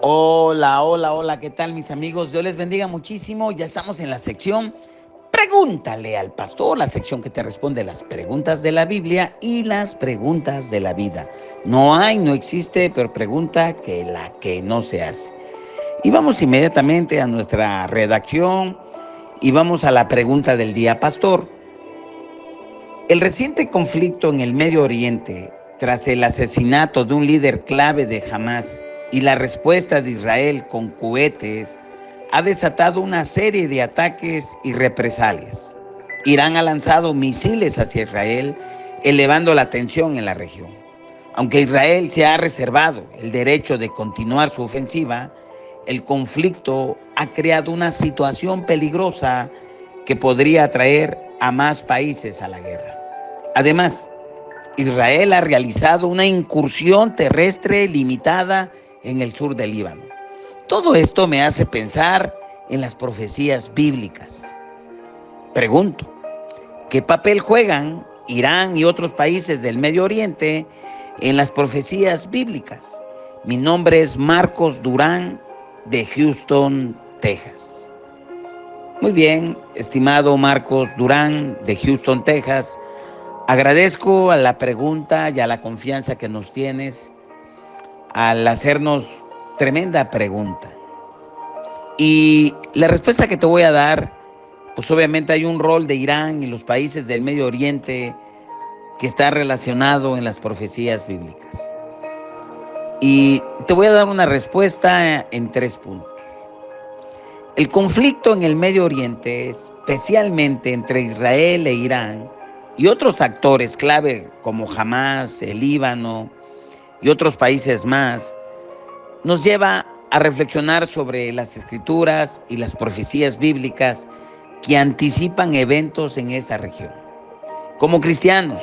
Hola, hola, hola, ¿qué tal mis amigos? Dios les bendiga muchísimo. Ya estamos en la sección Pregúntale al pastor, la sección que te responde las preguntas de la Biblia y las preguntas de la vida. No existe peor pregunta que la que no se hace. Y vamos inmediatamente a nuestra redacción y vamos a la pregunta del día, pastor. El reciente conflicto en el Medio Oriente, tras el asesinato de un líder clave de Hamás y la respuesta de Israel con cohetes, ha desatado una serie de ataques y represalias. Irán ha lanzado misiles hacia Israel, elevando la tensión en la región. Aunque Israel se ha reservado el derecho de continuar su ofensiva, el conflicto ha creado una situación peligrosa que podría atraer a más países a la guerra. Además, Israel ha realizado una incursión terrestre limitada en el sur del Líbano. Todo esto me hace pensar en las profecías bíblicas. Pregunto, ¿qué papel juegan Irán y otros países del Medio Oriente en las profecías bíblicas? Mi nombre es Marcos Durán de Houston, Texas. Muy bien, estimado Marcos Durán de Houston, Texas. Agradezco a la pregunta y a la confianza que nos tienes al hacernos tremenda pregunta. Y la respuesta que te voy a dar, pues obviamente hay un rol de Irán y los países del Medio Oriente que está relacionado en las profecías bíblicas. Y te voy a dar una respuesta en 3 puntos. El conflicto en el Medio Oriente, especialmente entre Israel e Irán, y otros actores clave como Hamás, el Líbano y otros países más, nos lleva a reflexionar sobre las escrituras y las profecías bíblicas que anticipan eventos en esa región. Como cristianos,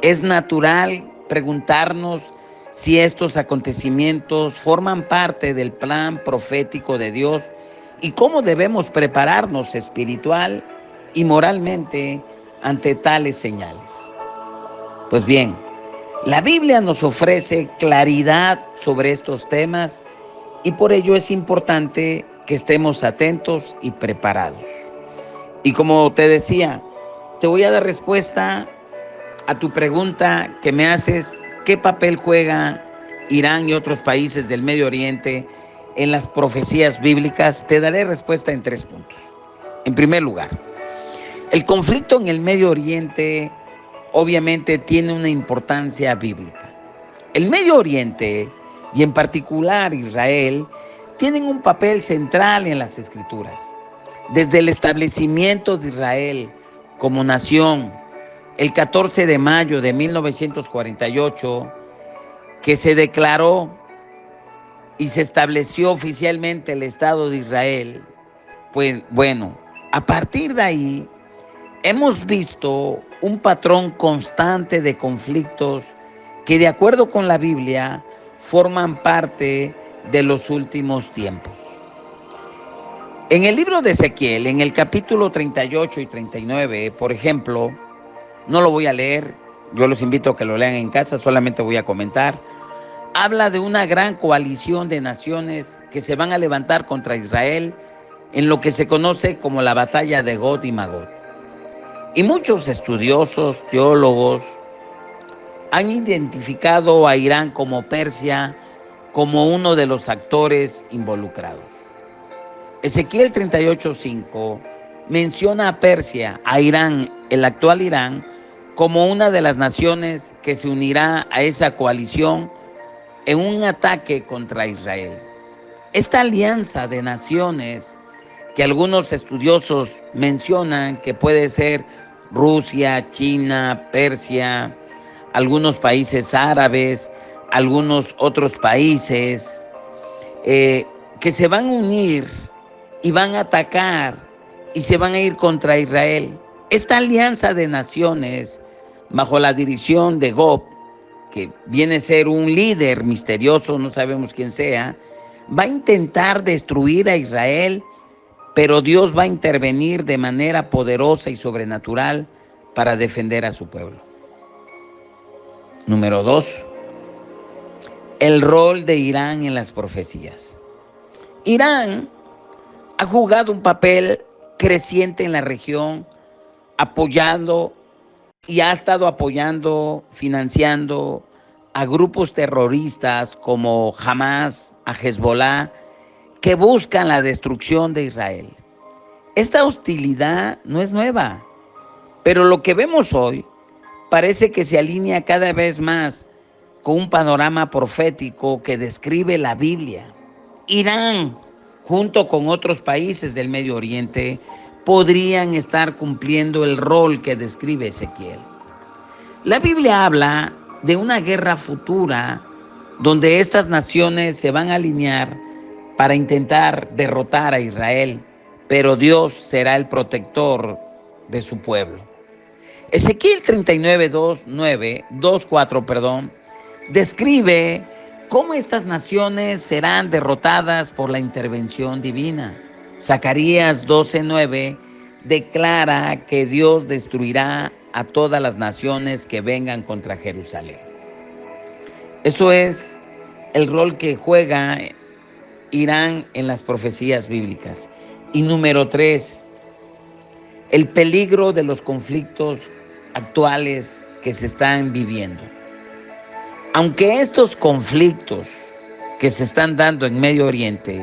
es natural preguntarnos si estos acontecimientos forman parte del plan profético de Dios y cómo debemos prepararnos espiritual y moralmente ante tales señales. Pues bien, la Biblia nos ofrece claridad sobre estos temas y por ello es importante que estemos atentos y preparados. Y como te decía, te voy a dar respuesta a tu pregunta que me haces, ¿qué papel juega Irán y otros países del Medio Oriente en las profecías bíblicas? Te daré respuesta en 3 puntos. En primer lugar, el conflicto en el Medio Oriente obviamente tiene una importancia bíblica. El Medio Oriente, y en particular Israel, tienen un papel central en las Escrituras. Desde el establecimiento de Israel como nación, el 14 de mayo de 1948, que se declaró y se estableció oficialmente el Estado de Israel, pues bueno, a partir de ahí hemos visto un patrón constante de conflictos que, de acuerdo con la Biblia, forman parte de los últimos tiempos. En el libro de Ezequiel, en el capítulo 38 y 39, por ejemplo, no lo voy a leer, yo los invito a que lo lean en casa, solamente voy a comentar. Habla de una gran coalición de naciones que se van a levantar contra Israel en lo que se conoce como la batalla de Gog y Magog. Y muchos estudiosos, teólogos, han identificado a Irán como Persia como uno de los actores involucrados. Ezequiel 38:5 menciona a Persia, a Irán, el actual Irán, como una de las naciones que se unirá a esa coalición en un ataque contra Israel. Esta alianza de naciones que algunos estudiosos mencionan que puede ser Rusia, China, Persia, algunos países árabes, algunos otros países, que se van a unir y van a atacar y se van a ir contra Israel. Esta alianza de naciones, bajo la dirección de Gog, que viene a ser un líder misterioso, no sabemos quién sea, va a intentar destruir a Israel, pero Dios va a intervenir de manera poderosa y sobrenatural para defender a su pueblo. Número 2, el rol de Irán en las profecías. Irán ha jugado un papel creciente en la región, apoyando y ha estado apoyando, financiando a grupos terroristas como Hamas, a Hezbollah, que buscan la destrucción de Israel. Esta hostilidad no es nueva, pero lo que vemos hoy parece que se alinea cada vez más con un panorama profético que describe la Biblia. Irán, junto con otros países del Medio Oriente, podrían estar cumpliendo el rol que describe Ezequiel. La Biblia habla de una guerra futura donde estas naciones se van a alinear para intentar derrotar a Israel, pero Dios será el protector de su pueblo. Ezequiel 39, 2:4, describe cómo estas naciones serán derrotadas por la intervención divina. Zacarías 12:9 declara que Dios destruirá a todas las naciones que vengan contra Jerusalén. Eso es el rol que juega Irán en las profecías bíblicas. Y número 3, el peligro de los conflictos actuales que se están viviendo. Aunque estos conflictos que se están dando en Medio Oriente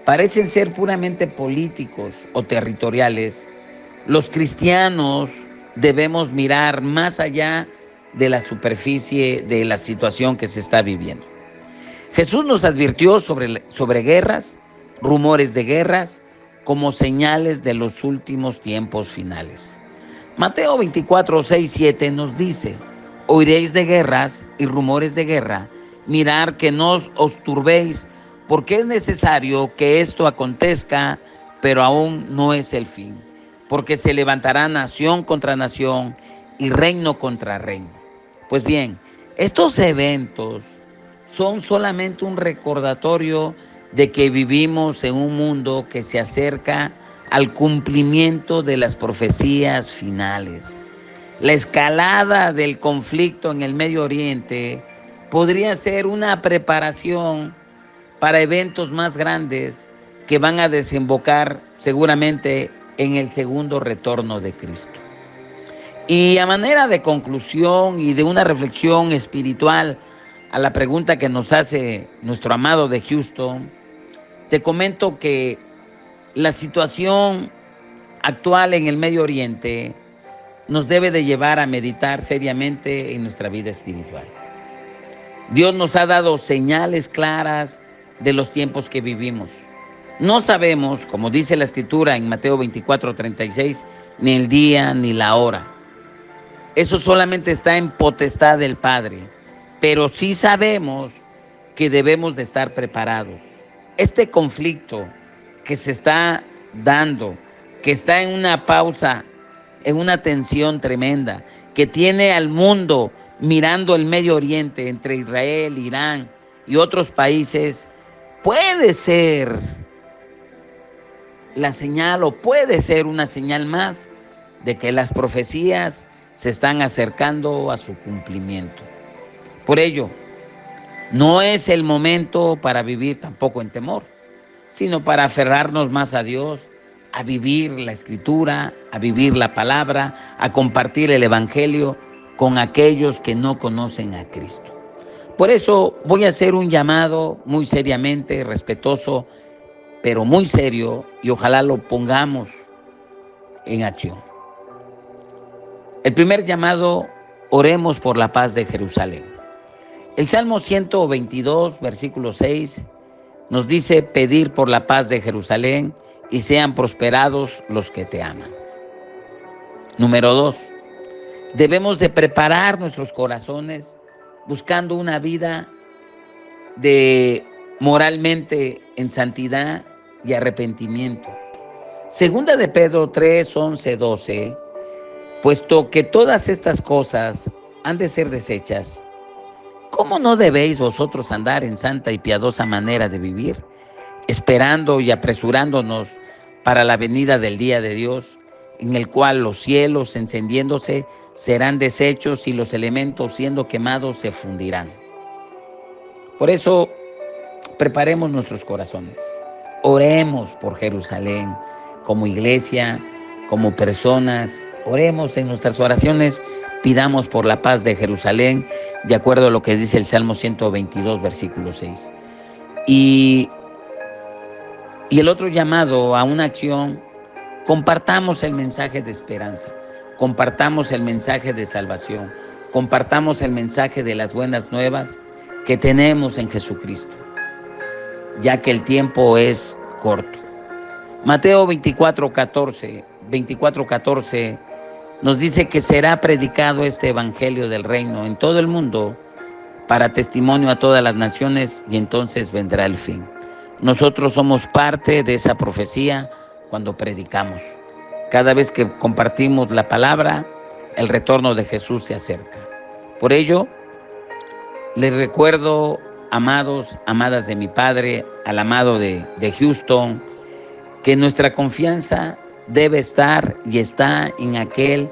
parecen ser puramente políticos o territoriales, los cristianos debemos mirar más allá de la superficie de la situación que se está viviendo. Jesús nos advirtió sobre guerras, rumores de guerras, como señales de los últimos tiempos finales. Mateo 24, 6, 7 nos dice: oiréis de guerras y rumores de guerra, mirad que no os turbéis, porque es necesario que esto acontezca, pero aún no es el fin, porque se levantará nación contra nación y reino contra reino. Pues bien, estos eventos son solamente un recordatorio de que vivimos en un mundo que se acerca al cumplimiento de las profecías finales. La escalada del conflicto en el Medio Oriente podría ser una preparación para eventos más grandes que van a desembocar seguramente en el segundo retorno de Cristo. Y a manera de conclusión y de una reflexión espiritual a la pregunta que nos hace nuestro amado de Houston, te comento que la situación actual en el Medio Oriente nos debe de llevar a meditar seriamente en nuestra vida espiritual. Dios nos ha dado señales claras de los tiempos que vivimos. No sabemos, como dice la Escritura en Mateo 24:36, ni el día ni la hora. Eso solamente está en potestad del Padre, pero sí sabemos que debemos de estar preparados. Este conflicto que se está dando, que está en una pausa, en una tensión tremenda, que tiene al mundo mirando el Medio Oriente entre Israel, Irán y otros países, puede ser la señal o puede ser una señal más de que las profecías se están acercando a su cumplimiento. Por ello, no es el momento para vivir tampoco en temor, sino para aferrarnos más a Dios, a vivir la Escritura, a vivir la palabra, a compartir el Evangelio con aquellos que no conocen a Cristo. Por eso voy a hacer un llamado muy seriamente, respetuoso, pero muy serio, y ojalá lo pongamos en acción. El primer llamado: oremos por la paz de Jerusalén. El Salmo 122, versículo 6, nos dice: pedir por la paz de Jerusalén y sean prosperados los que te aman. Número 2, debemos de preparar nuestros corazones buscando una vida de moralmente en santidad y arrepentimiento. Segunda de Pedro 3, 11, 12, puesto que todas estas cosas han de ser desechas, ¿cómo no debéis vosotros andar en santa y piadosa manera de vivir, esperando y apresurándonos para la venida del día de Dios, en el cual los cielos encendiéndose serán deshechos y los elementos siendo quemados se fundirán? Por eso, preparemos nuestros corazones. Oremos por Jerusalén, como iglesia, como personas. Oremos en nuestras oraciones, pidamos por la paz de Jerusalén, de acuerdo a lo que dice el Salmo 122, versículo 6. Y el otro llamado a una acción: compartamos el mensaje de esperanza, compartamos el mensaje de salvación, compartamos el mensaje de las buenas nuevas que tenemos en Jesucristo, ya que el tiempo es corto. Mateo 24:14 nos dice que será predicado este evangelio del reino en todo el mundo para testimonio a todas las naciones, y entonces vendrá el fin. Nosotros somos parte de esa profecía cuando predicamos. Cada vez que compartimos la palabra, el retorno de Jesús se acerca. Por ello, les recuerdo, amados, amadas de mi Padre, al amado de Houston, que nuestra confianza debe estar y está en aquel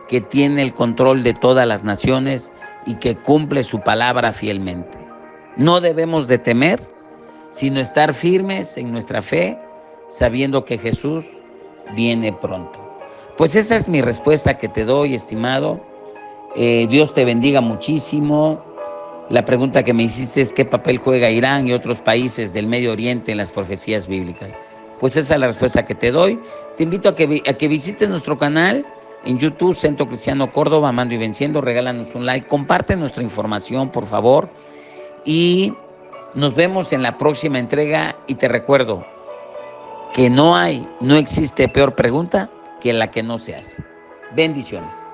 que tiene el control de todas las naciones y que cumple su palabra fielmente. No debemos de temer, sino estar firmes en nuestra fe, sabiendo que Jesús viene pronto. Pues esa es mi respuesta que te doy, estimado. Dios te bendiga muchísimo. La pregunta que me hiciste es: ¿qué papel juega Irán y otros países del Medio Oriente en las profecías bíblicas? Pues esa es la respuesta que te doy. Te invito a que visites nuestro canal en YouTube, Centro Cristiano Córdoba, Amando y Venciendo. Regálanos un like, comparte nuestra información, por favor. Y nos vemos en la próxima entrega. Y te recuerdo que no existe peor pregunta que la que no se hace. Bendiciones.